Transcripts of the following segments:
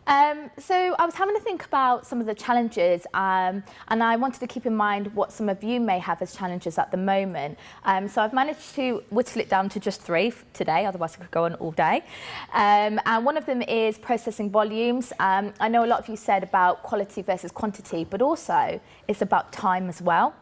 So I was having to think about some of the challenges and I wanted to keep in mind what some of you may have as challenges at the moment. So I've managed to whittle it down to just 3 today, otherwise I could go on all day. And one of them is processing volumes. I know a lot of you said about quality versus quantity, but also it's about time as well.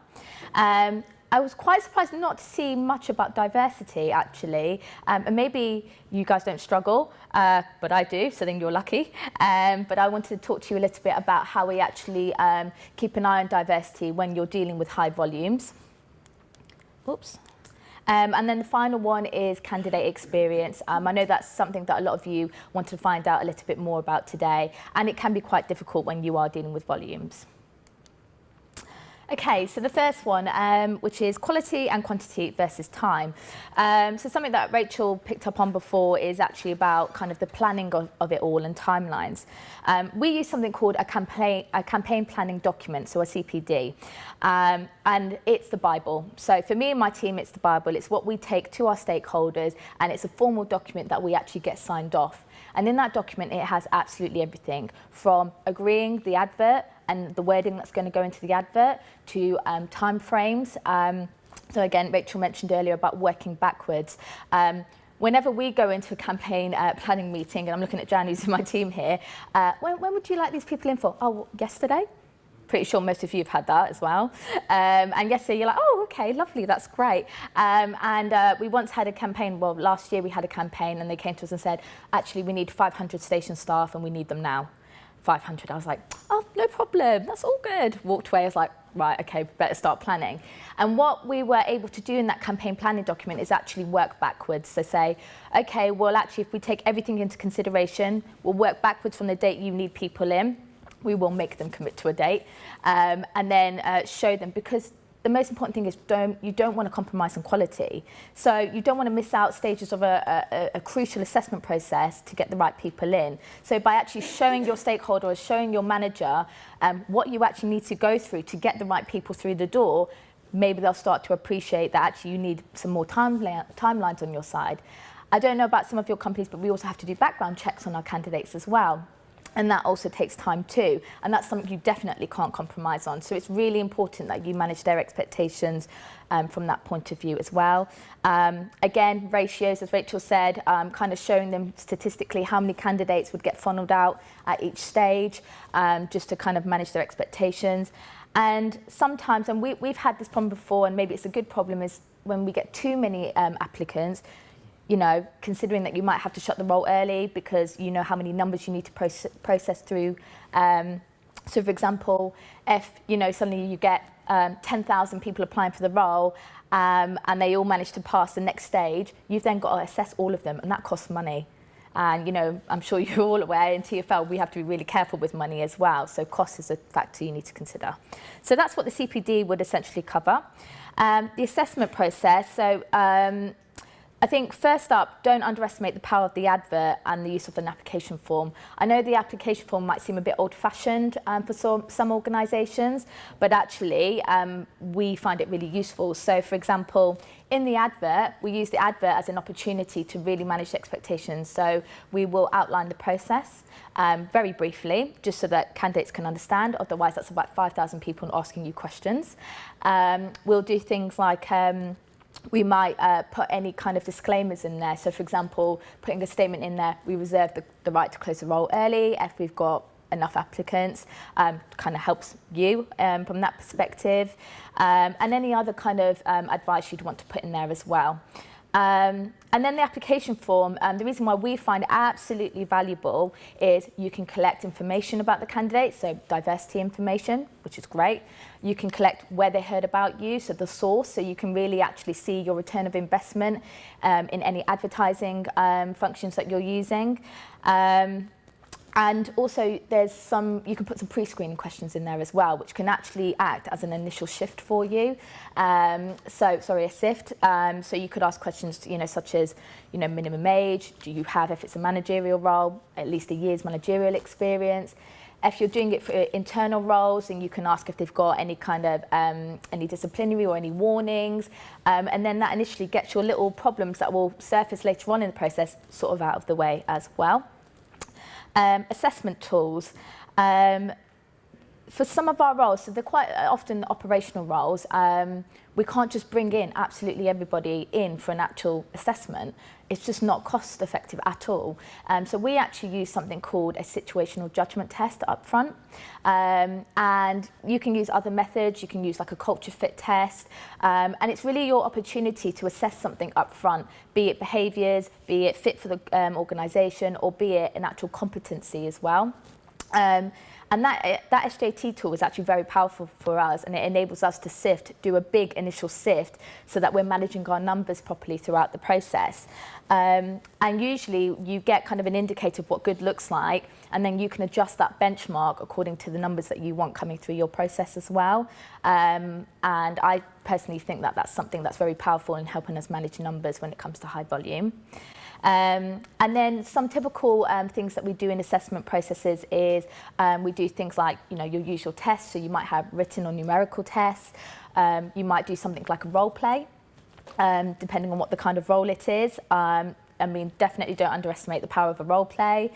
I was quite surprised not to see much about diversity, actually. And maybe you guys don't struggle, but I do, so then you're lucky. But I wanted to talk to you a little bit about how we actually keep an eye on diversity when you're dealing with high volumes. Oops. And then the final one is candidate experience. I know that's something that a lot of you want to find out a little bit more about today, and it can be quite difficult when you are dealing with volumes. Okay, so the first one, which is quality and quantity versus time. So something that Rachel picked up on before is actually about kind of the planning of it all and timelines. We use something called a campaign planning document, so a CPD, and it's the Bible. So for me and my team, it's the Bible. It's what we take to our stakeholders, and it's a formal document that we actually get signed off. And in that document, it has absolutely everything from agreeing the advert and the wording that's going to go into the advert to time frames. So again, Rachel mentioned earlier about working backwards. Whenever we go into a campaign planning meeting, and I'm looking at Jan, who's in my team here, when would you like these people in for? Oh, yesterday? Pretty sure most of you have had that as well. And yesterday you're like, oh, okay, lovely, that's great. We once had a campaign, well, last year we had a campaign and they came to us and said, actually, we need 500 station staff and we need them now. 500, I was like, oh, no problem, that's all good. Walked away, I was like, right, okay, better start planning. And what we were able to do in that campaign planning document is actually work backwards. So say, okay, well, actually, if we take everything into consideration, we'll work backwards from the date you need people in. We will make them commit to a date and then show them, because the most important thing is you don't want to compromise on quality. So you don't want to miss out stages of a crucial assessment process to get the right people in. So by actually showing your stakeholder or showing your manager what you actually need to go through to get the right people through the door, maybe they'll start to appreciate that actually you need some more timelines on your side. I don't know about some of your companies, but we also have to do background checks on our candidates as well. And that also takes time too. And that's something you definitely can't compromise on. So it's really important that you manage their expectations from that point of view as well. Again, ratios, as Rachel said, kind of showing them statistically how many candidates would get funneled out at each stage, just to kind of manage their expectations. And sometimes, and we've had this problem before, and maybe it's a good problem, is when we get too many applicants, you know, considering that you might have to shut the role early because you know how many numbers you need to process through. So for example, if, you know, suddenly you get 10,000 people applying for the role and they all manage to pass the next stage, you've then got to assess all of them, and that costs money. And, you know, I'm sure you're all aware in TfL, we have to be really careful with money as well. So cost is a factor you need to consider. So that's what the CPD would essentially cover. The assessment process, so I think first up, don't underestimate the power of the advert and the use of an application form. I know the application form might seem a bit old-fashioned for some organisations, but actually we find it really useful. So for example, in the advert, we use the advert as an opportunity to really manage expectations. So we will outline the process very briefly, just so that candidates can understand. Otherwise, that's about 5,000 people asking you questions. We'll do things like we might put any kind of disclaimers in there. So for example, putting a statement in there, we reserve the right to close the role early if we've got enough applicants, kind of helps you from that perspective. And any other kind of advice you'd want to put in there as well. And then the application form, the reason why we find it absolutely valuable is you can collect information about the candidate, so diversity information, which is great. You can collect where they heard about you, so the source, so you can really actually see your return of investment in any advertising functions that you're using. And also you can put some pre-screening questions in there as well, which can actually act as an initial shift for you. A sift. So you could ask questions, you know, such as, you know, minimum age, do you have, if it's a managerial role, at least a year's managerial experience. If you're doing it for internal roles, then you can ask if they've got any kind of any disciplinary or any warnings. And then that initially gets your little problems that will surface later on in the process sort of out of the way as well. Assessment tools. For some of our roles, so they're quite often operational roles, we can't just bring in absolutely everybody in for an actual assessment. It's just not cost effective at all. So we actually use something called a situational judgment test up front. And you can use other methods, you can use like a culture fit test. And it's really your opportunity to assess something up front, be it behaviours, be it fit for the organisation, or be it an actual competency as well. And that SJT tool is actually very powerful for us, and it enables us to do a big initial sift so that we're managing our numbers properly throughout the process. And usually you get kind of an indicator of what good looks like, and then you can adjust that benchmark according to the numbers that you want coming through your process as well. And I personally think that that's something that's very powerful in helping us manage numbers when it comes to high volume. And then some typical things that we do in assessment processes is we do things like, your usual tests. So you might have written or numerical tests. You might do something like a role play, depending on what the kind of role it is. Definitely don't underestimate the power of a role play.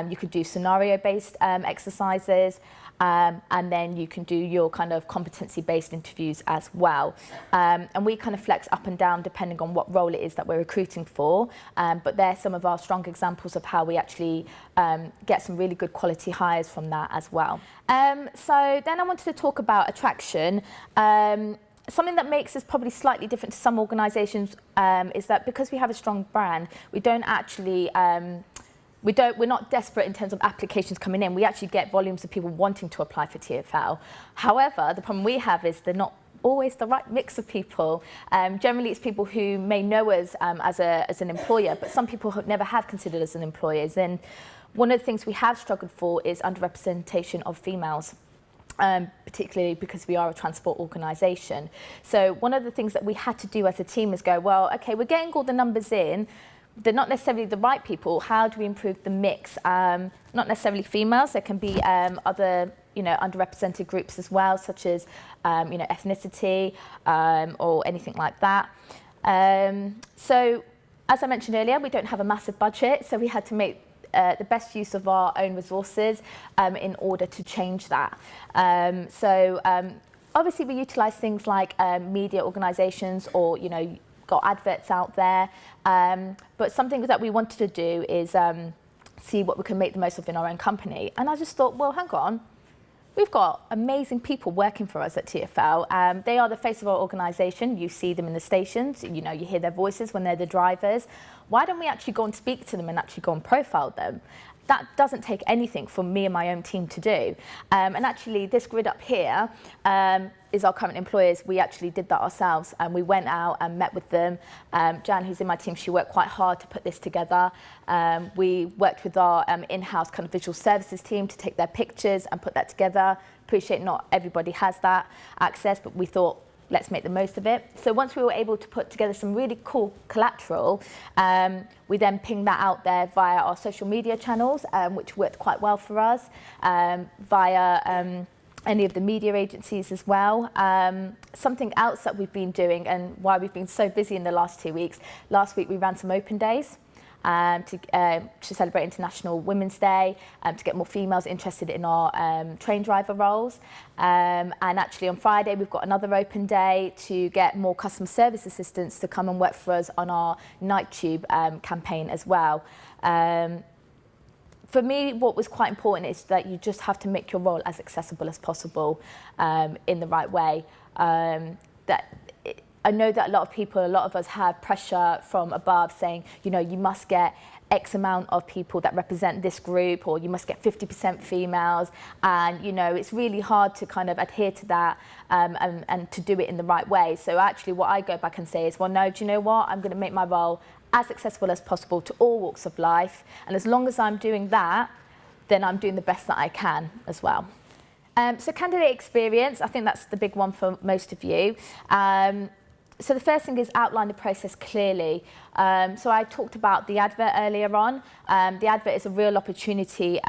You could do scenario-based exercises. And then you can do your kind of competency-based interviews as well. And we kind of flex up and down depending on what role it is that we're recruiting for. But they're some of our strong examples of how we actually get some really good quality hires from that as well. So then I wanted to talk about attraction. Something that makes us probably slightly different to some organisations is that because we have a strong brand, we don't actually... we're not desperate in terms of applications coming in. We actually get volumes of people wanting to apply for TfL. However, the problem we have is they're not always the right mix of people. Generally, it's people who may know us as an employer, but some people never have considered us as employers. And one of the things we have struggled for is underrepresentation of females. Particularly because we are a transport organisation. So one of the things that we had to do as a team is go, well, okay, we're getting all the numbers in, they're not necessarily the right people. How do we improve the mix? Not necessarily females. There can be other, underrepresented groups as well, such as, ethnicity or anything like that. So, as I mentioned earlier, we don't have a massive budget, so we had to make the best use of our own resources in order to change that. Obviously, we utilise things like media organisations or, got adverts out there, but something that we wanted to do is see what we can make the most of in our own company. And I just thought, well, hang on, we've got amazing people working for us at TfL. They are the face of our organisation. You see them in the stations, you hear their voices when they're the drivers. Why don't we actually go and speak to them and actually go and profile them? That doesn't take anything from me and my own team to do. And actually, this grid up here is our current employers. We actually did that ourselves, and we went out and met with them. Jan, who's in my team, she worked quite hard to put this together. We worked with our in-house kind of visual services team to take their pictures and put that together. Appreciate not everybody has that access, but we thought, let's make the most of it. So once we were able to put together some really cool collateral, we then pinged that out there via our social media channels, which worked quite well for us, via any of the media agencies as well. Something else that we've been doing and why we've been so busy in the last 2 weeks, last week we ran some open days. To celebrate International Women's Day, to get more females interested in our train driver roles. And actually on Friday we've got another open day to get more customer service assistants to come and work for us on our night tube campaign as well. For me, what was quite important is that you just have to make your role as accessible as possible in the right way. I know that a lot of us have pressure from above saying, you must get X amount of people that represent this group, or you must get 50% females. And, it's really hard to kind of adhere to that and to do it in the right way. So actually what I go back and say is, well, no, do you know what? I'm going to make my role as accessible as possible to all walks of life. And as long as I'm doing that, then I'm doing the best that I can as well. So candidate experience, I think that's the big one for most of you. So the first thing is outline the process clearly. So I talked about the advert earlier on. The advert is a real opportunity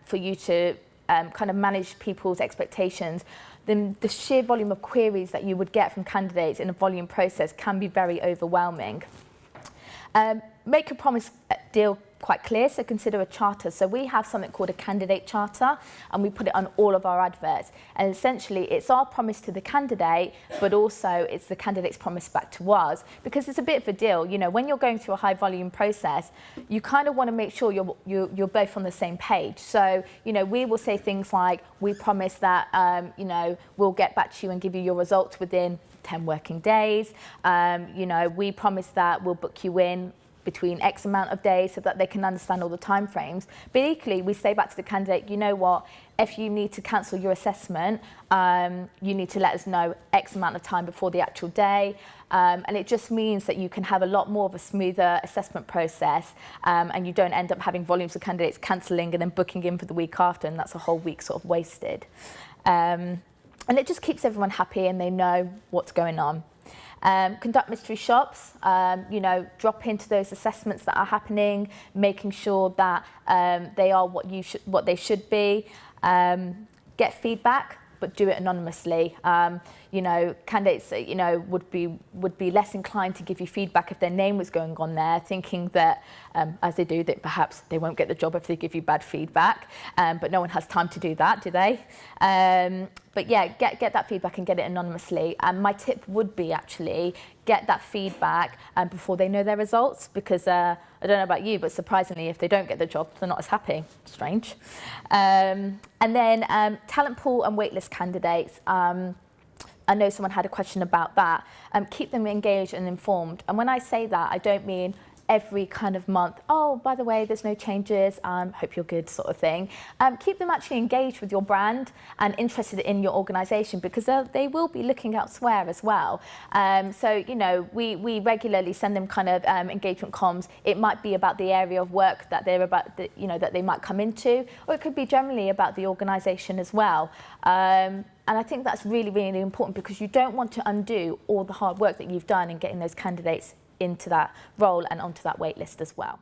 for you to kind of manage people's expectations. The sheer volume of queries that you would get from candidates in a volume process can be very overwhelming. Make a promise deal quite clear, so consider a charter. So we have something called a candidate charter, and we put it on all of our adverts. And essentially, it's our promise to the candidate, but also it's the candidate's promise back to us, because it's a bit of a deal. You know, when you're going through a high volume process, you kind of want to make sure you're both on the same page. So, you know, we will say things like, we promise that, you know, we'll get back to you and give you your results within 10 working days. You know, we promise that we'll book you in between X amount of days so that they can understand all the timeframes. But equally, we say back to the candidate, you know what, if you need to cancel your assessment, you need to let us know X amount of time before the actual day. And it just means that you can have a lot more of a smoother assessment process, and you don't end up having volumes of candidates cancelling and then booking in for the week after, and that's a whole week sort of wasted. And it just keeps everyone happy and they know what's going on. Conduct mystery shops, you know, drop into those assessments that are happening, making sure that they are what they should be. Get feedback, but do it anonymously. You know, candidates, you know, would be less inclined to give you feedback if their name was going on there, thinking that, as they do, that perhaps they won't get the job if they give you bad feedback. But no one has time to do that, do they? But yeah, get that feedback and get it anonymously. And my tip would be actually get that feedback before they know their results, because I don't know about you, but surprisingly, if they don't get the job, they're not as happy. Strange. And then talent pool and waitlist candidates. I know someone had a question about that. Keep them engaged and informed. And when I say that, I don't mean every kind of month, oh, by the way, there's no changes, hope you're good, sort of thing. Keep them actually engaged with your brand and interested in your organisation, because they will be looking elsewhere as well. So, you know, we regularly send them kind of engagement comms. It might be about the area of work that they're about, you know, that they might come into, or it could be generally about the organisation as well. And I think that's really, really important, because you don't want to undo all the hard work that you've done in getting those candidates into that role and onto that wait list as well.